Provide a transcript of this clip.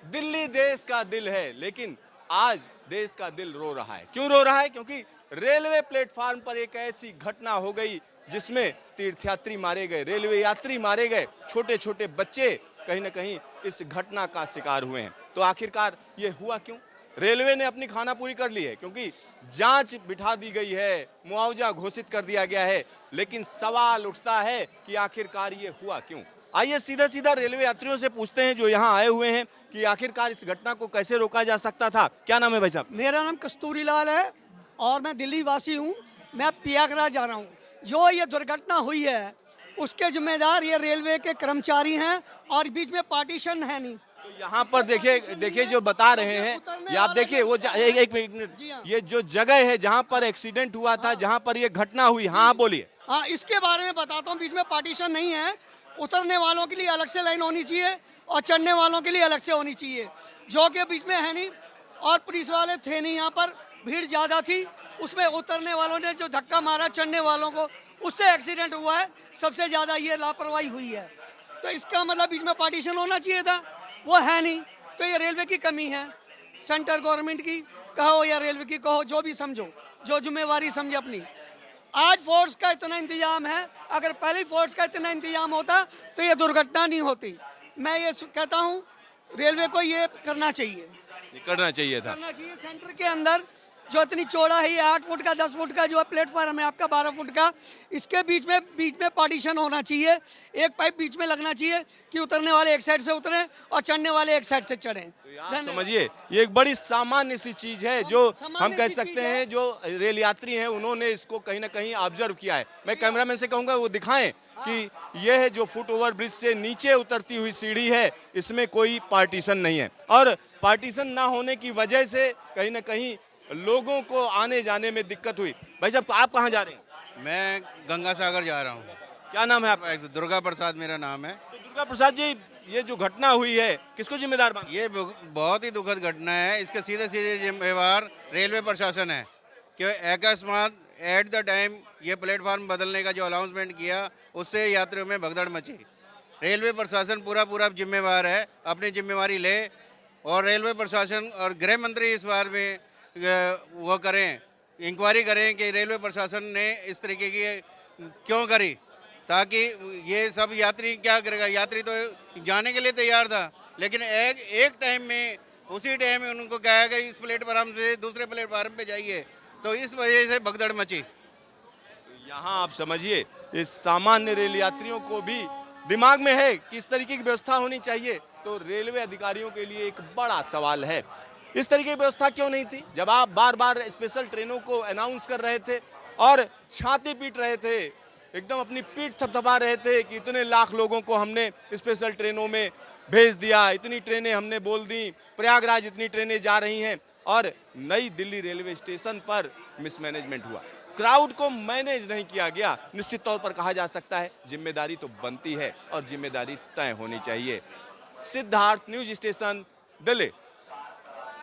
दिल्ली देश का दिल है, लेकिन आज देश का दिल रो रहा है। क्यों रो रहा है? क्योंकि रेलवे प्लेटफार्म पर एक ऐसी घटना हो गई जिसमें तीर्थयात्री मारे गए, रेलवे यात्री मारे गए, छोटे छोटे बच्चे कहीं ना कहीं इस घटना का शिकार हुए हैं। तो आखिरकार ये हुआ क्यों? रेलवे ने अपनी खाना पूरी कर ली है, क्योंकि जांच बिठा दी गई है, मुआवजा घोषित कर दिया गया है, लेकिन सवाल उठता है कि आखिरकार ये हुआ क्यों। आइए सीधा सीधा रेलवे यात्रियों से पूछते हैं जो यहाँ आए हुए हैं कि आखिरकार इस घटना को कैसे रोका जा सकता था। क्या नाम है भाई साहब? मेरा नाम कस्तूरी लाल है और मैं दिल्ली वासी हूँ। मैं प्रयागराज जा रहा हूँ। जो ये दुर्घटना हुई है उसके जिम्मेदार ये रेलवे के कर्मचारी हैं और बीच में पार्टीशन है नहीं। तो यहाँ पर देखिए जो बता रहे हैं, ये आप देखिए वो एक मिनट, ये जो जगह है जहाँ पर एक्सीडेंट हुआ था, जहाँ पर ये घटना हुई, हाँ बोलिए। हाँ, इसके बारे में बताता हूँ। बीच में पार्टीशन नहीं है। उतरने वालों के लिए अलग से लाइन होनी चाहिए और चढ़ने वालों के लिए अलग से होनी चाहिए, जो कि बीच में है नहीं। और पुलिस वाले थे नहीं यहाँ पर, भीड़ ज़्यादा थी। उसमें उतरने वालों ने जो धक्का मारा चढ़ने वालों को, उससे एक्सीडेंट हुआ है। सबसे ज़्यादा ये लापरवाही हुई है। तो इसका मतलब बीच में पार्टीशन होना चाहिए था, वो है नहीं। तो ये रेलवे की कमी है, सेंट्रल गवर्नमेंट की कहो या रेलवे की कहो, जो भी समझो, जो जिम्मेवारी समझे अपनी। आज फोर्स का इतना इंतजाम है, अगर पहले फोर्स का इतना इंतजाम होता तो ये दुर्घटना नहीं होती। मैं ये कहता हूँ रेलवे को ये करना चाहिए, करना चाहिए था। करना चाहिए। सेंटर के अंदर जो इतनी चौड़ा है, ये 8 फुट का 10 फुट का जो प्लेटफॉर्म है आपका 12 फुट का, इसके बीच में पार्टीशन होना चाहिए। एक पाइप बीच में लगना चाहिए कि उतरने वाले एक साइड से उतरें और चढ़ने वाले एक साइड से चढ़ें। समझिए ये एक बड़ी सामान्य सी चीज है जो हम कह सकते हैं, जो रेल यात्री हैं उन्होंने इसको कहीं ना कहीं ऑब्जर्व किया है। मैं कैमरामैन से कहूंगा वो दिखाएं कि यह है जो फुट ओवर ब्रिज से नीचे उतरती हुई सीढ़ी है, इसमें कोई पार्टीशन नहीं है। और पार्टीशन ना होने की वजह से कहीं ना कहीं लोगों को आने जाने में दिक्कत हुई। भाई साहब आप कहाँ जा रहे हैं? मैं गंगा सागर जा रहा हूँ। क्या नाम है आपका? दुर्गा प्रसाद मेरा नाम है। तो दुर्गा प्रसाद जी, ये जो घटना हुई है किसको जिम्मेदार मानते हैं? ये बहुत ही दुखद घटना है। इसके सीधे सीधे जिम्मेवार रेलवे प्रशासन है कि अकस्मात एट द टाइम ये प्लेटफार्म बदलने का जो अनाउंसमेंट किया, उससे यात्रियों में भगदड़ मची। रेलवे प्रशासन पूरा जिम्मेवार है, अपनी जिम्मेवारी ले। और रेलवे प्रशासन और गृह मंत्री इस बार में वो करें, इंक्वायरी करें कि रेलवे प्रशासन ने इस तरीके की क्यों करी, ताकि ये सब यात्री क्या करेगा। यात्री तो जाने के लिए तैयार था, लेकिन एक टाइम में, उसी टाइम में उनको कहा कि इस प्लेटफार्म से दूसरे प्लेटफार्म पे जाइए, तो इस वजह से भगदड़ मची। यहाँ आप समझिए इस सामान्य रेल यात्रियों को भी दिमाग में है कि इस तरीके की व्यवस्था होनी चाहिए। तो रेलवे अधिकारियों के लिए एक बड़ा सवाल है, इस तरीके की व्यवस्था क्यों नहीं थी? जब आप बार बार स्पेशल ट्रेनों को अनाउंस कर रहे थे और छाती पीट रहे थे, एकदम अपनी पीठ थपथपा रहे थे कि इतने लाख लोगों को हमने स्पेशल ट्रेनों में भेज दिया, इतनी ट्रेनें हमने बोल दी, प्रयागराज इतनी ट्रेनें जा रही हैं, और नई दिल्ली रेलवे स्टेशन पर मिसमैनेजमेंट हुआ, क्राउड को मैनेज नहीं किया गया। निश्चित तौर पर कहा जा सकता है जिम्मेदारी तो बनती है और जिम्मेदारी तय होनी चाहिए। Siddharth, news station, Delhi.